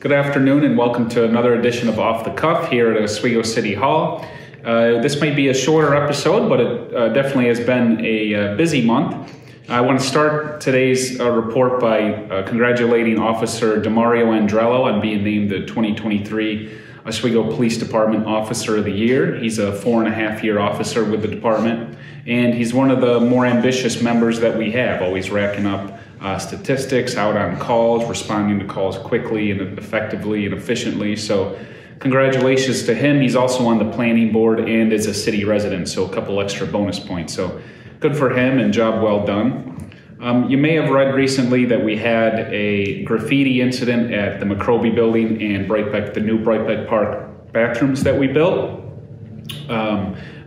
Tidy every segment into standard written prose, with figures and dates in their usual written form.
Good afternoon and welcome to another edition of Off the Cuff here at Oswego City Hall. This might be a shorter episode, but it definitely has been a busy month. I want to start today's report by congratulating Officer Demario Andrello on being named the 2023 Oswego Police Department Officer of the Year. He's a 4.5-year officer with the department, and he's one of the more ambitious members that we have, always racking up statistics, out on calls, responding to calls quickly and effectively and efficiently. So congratulations to him. He's also on the planning board and is a city resident, so a couple extra bonus points. So good for him and job well done. You may have read recently that we had a graffiti incident at the McCroby building and the new Brightbeck Park bathrooms that we built.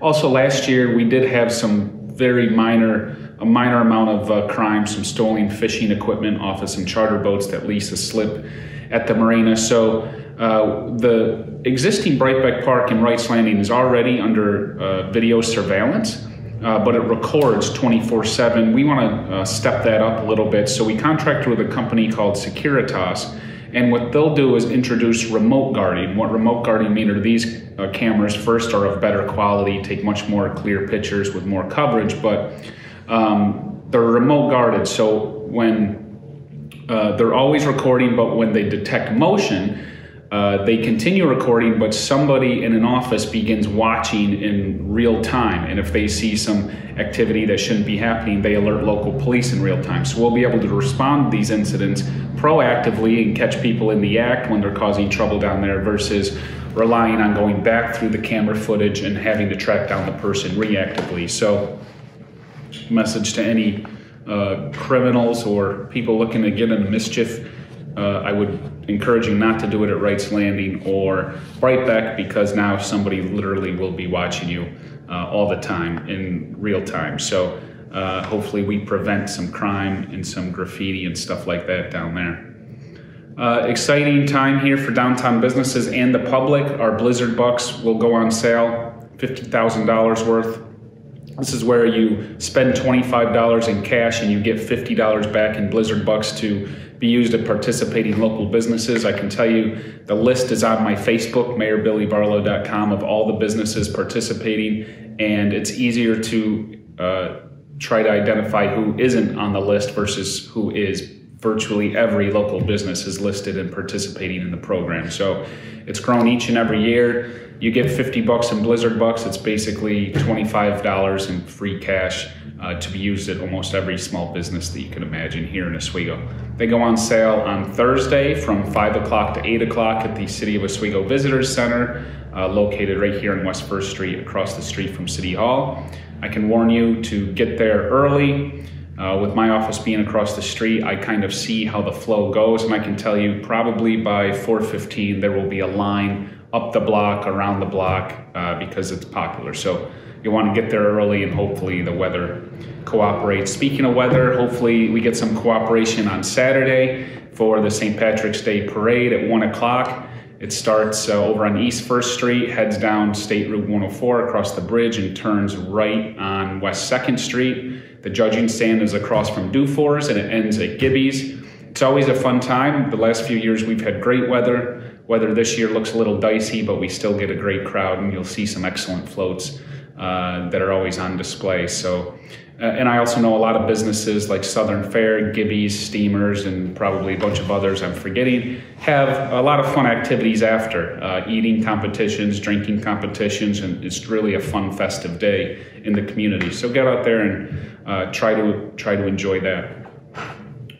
Also last year we did have some very minor amount of crime, some stolen fishing equipment off of some charter boats that lease a slip at the marina. So the existing Brightbeck Park and Wrights Landing is already under video surveillance, but it records 24/7. We want to step that up a little bit. So we contracted with a company called Securitas, and what they'll do is introduce remote guarding. What remote guarding mean are these cameras first are of better quality, take much more clear pictures with more coverage, but they're remote guarded. So when they're always recording, but when they detect motion, they continue recording, but somebody in an office begins watching in real time. And if they see some activity that shouldn't be happening, they alert local police in real time. So we'll be able to respond to these incidents proactively and catch people in the act when they're causing trouble down there versus relying on going back through the camera footage and having to track down the person reactively. So message to any criminals or people looking to get into mischief, I would encourage you not to do it at Wrights Landing or Brightbeck, because now somebody literally will be watching you all the time in real time. So hopefully we prevent some crime and some graffiti and stuff like that down there. Exciting time here for downtown businesses and the public. Our Bizzard Bucks will go on sale, $50,000 worth. This is where you spend $25 in cash and you get $50 back in Bizzard Bucks to be used at participating local businesses. I can tell you the list is on my Facebook, mayorbillybarlow.com, of all the businesses participating, and it's easier to try to identify who isn't on the list versus who is. Virtually every local business is listed and participating in the program. So it's grown each and every year. You get $50 in Bizzard Bucks. It's basically $25 in free cash to be used at almost every small business that you can imagine here in Oswego. They go on sale on Thursday from 5 o'clock to 8 o'clock at the City of Oswego Visitors Center, located right here on West 1st Street, across the street from City Hall. I can warn you to get there early. With my office being across the street, I kind of see how the flow goes, and I can tell you probably by 4:15 there will be a line up the block, around the block, because it's popular. So you want to get there early, and hopefully the weather cooperates. Speaking of weather, hopefully we get some cooperation on Saturday for the St. Patrick's Day Parade at 1 o'clock. It starts over on East 1st Street, heads down State Route 104 across the bridge and turns right on West 2nd Street. The judging stand is across from Dufour's and it ends at Gibby's. It's always a fun time. The last few years we've had great weather. Weather this year looks a little dicey, but we still get a great crowd, and you'll see some excellent floats that are always on display. So, and I also know a lot of businesses like Southern Fair, Gibby's, Steamers, and probably a bunch of others I'm forgetting, have a lot of fun activities after, eating competitions, drinking competitions, and it's really a fun festive day in the community. So get out there and try to enjoy that.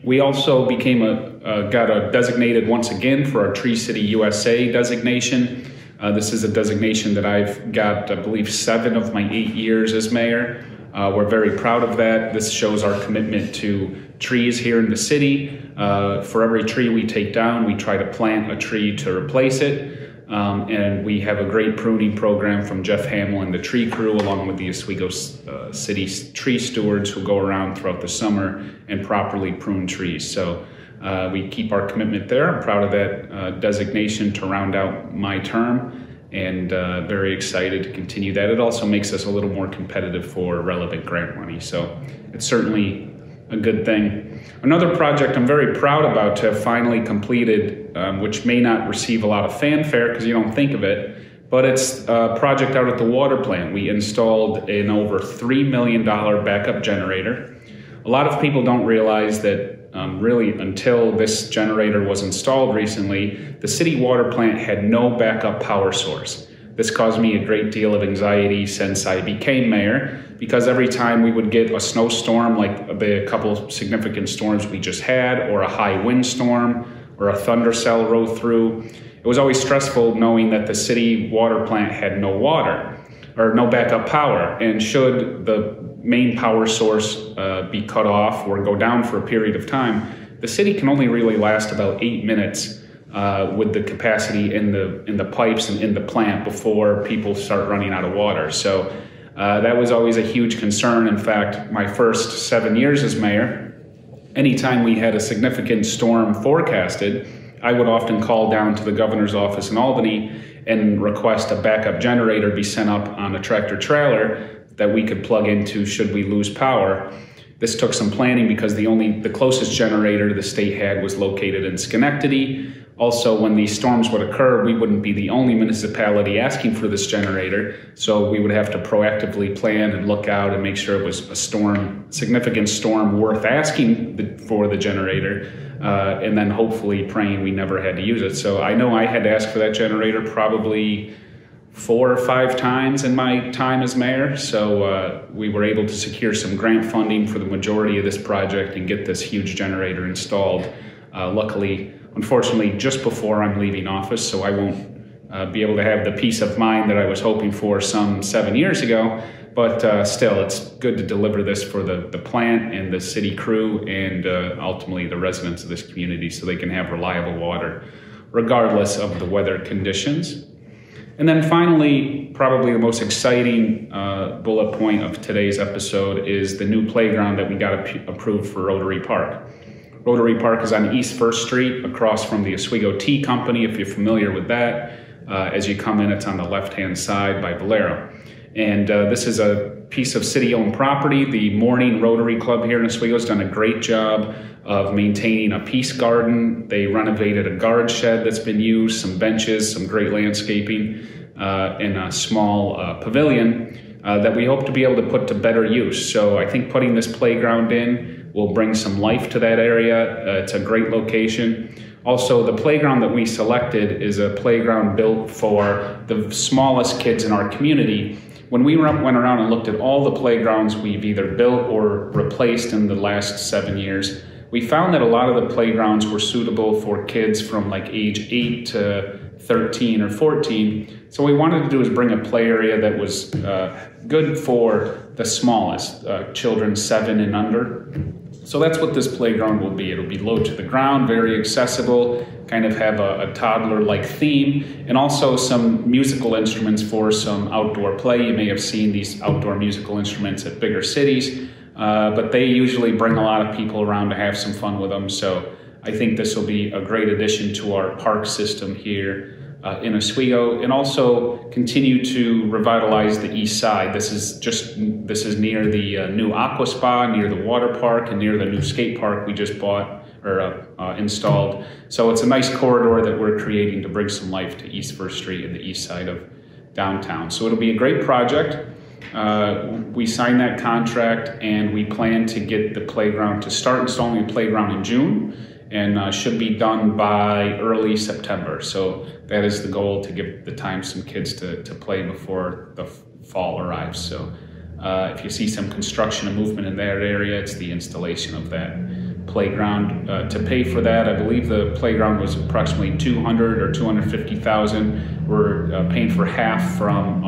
We also got a designated once again for our Tree City USA designation. This is a designation that I've got, I believe, 7 of my 8 years as mayor. We're very proud of that. This shows our commitment to trees here in the city. For every tree we take down, we try to plant a tree to replace it. And we have a great pruning program from Jeff Hamill and the tree crew, along with the Oswego City tree stewards who go around throughout the summer and properly prune trees. So we keep our commitment there. I'm proud of that designation to round out my term, and very excited to continue that. It also makes us a little more competitive for relevant grant money. So it's certainly a good thing. Another project I'm very proud about to have finally completed, which may not receive a lot of fanfare because you don't think of it, but it's a project out at the water plant. We installed an over $3 million backup generator. A lot of people don't realize that really until this generator was installed recently, the city water plant had no backup power source. This caused me a great deal of anxiety since I became mayor, because every time we would get a snowstorm, like the couple significant storms we just had, or a high windstorm, or a thunder cell rode through, it was always stressful knowing that the city water plant had no water, or no backup power, and should the main power source be cut off or go down for a period of time, the city can only really last about 8 minutes with the capacity in the pipes and in the plant before people start running out of water. So that was always a huge concern. In fact, my first 7 years as mayor, anytime we had a significant storm forecasted, I would often call down to the governor's office in Albany and request a backup generator be sent up on a tractor trailer that we could plug into should we lose power. This took some planning because the closest generator the state had was located in Schenectady. Also, when these storms would occur, we wouldn't be the only municipality asking for this generator, so we would have to proactively plan and look out and make sure it was a significant storm worth asking for the generator, and then hopefully praying we never had to use it. So I know I had to ask for that generator probably 4 or 5 times in my time as mayor, so we were able to secure some grant funding for the majority of this project and get this huge generator installed. Luckily, unfortunately, just before I'm leaving office, so I won't be able to have the peace of mind that I was hoping for some 7 years ago, but still, it's good to deliver this for the plant and the city crew and ultimately the residents of this community so they can have reliable water regardless of the weather conditions. And then finally, probably the most exciting bullet point of today's episode is the new playground that we got approved for Rotary Park. Rotary Park is on East 1st Street across from the Oswego Tea Company, if you're familiar with that. As you come in, it's on the left-hand side by Barlow. And this is a piece of city-owned property. The Morning Rotary Club here in Oswego has done a great job of maintaining a peace garden. They renovated a guard shed that's been used, some benches, some great landscaping, and a small pavilion that we hope to be able to put to better use. So I think putting this playground in will bring some life to that area. It's a great location. Also, the playground that we selected is a playground built for the smallest kids in our community. When we went around and looked at all the playgrounds we've either built or replaced in the last 7 years, we found that a lot of the playgrounds were suitable for kids from like age 8 to 13 or 14. So what we wanted to do is bring a play area that was good for the smallest, children 7 and under. So that's what this playground will be. It'll be low to the ground, very accessible, kind of have a toddler-like theme, and also some musical instruments for some outdoor play. You may have seen these outdoor musical instruments at bigger cities, but they usually bring a lot of people around to have some fun with them. So I think this will be a great addition to our park system here in Oswego, and also continue to revitalize the east side. This is near the new Aqua Spa, near the water park, and near the new skate park we just bought or installed. So it's a nice corridor that we're creating to bring some life to East 1st Street and the east side of downtown. So it'll be a great project. We signed that contract and we plan to get the playground, to start installing the playground in June, and should be done by early September. So that is the goal, to give the time some kids to play before the fall arrives. So if you see some construction and movement in that area, it's the installation of that playground. To pay for that, I believe the playground was approximately $200,000 or $250,000. We're paying for half from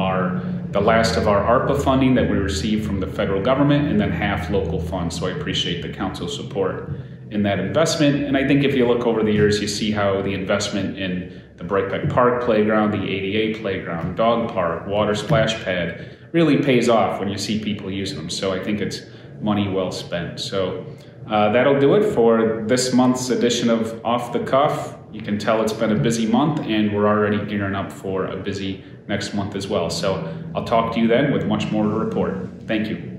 the last of our ARPA funding that we received from the federal government, and then half local funds. So I appreciate the council's support in that investment. And I think if you look over the years, you see how the investment in the Brightbeck Park playground, the ADA playground, dog park, water splash pad really pays off when you see people using them. So I think it's money well spent. So that'll do it for this month's edition of Off the Cuff. You can tell it's been a busy month, and we're already gearing up for a busy next month as well. So I'll talk to you then with much more to report. Thank you.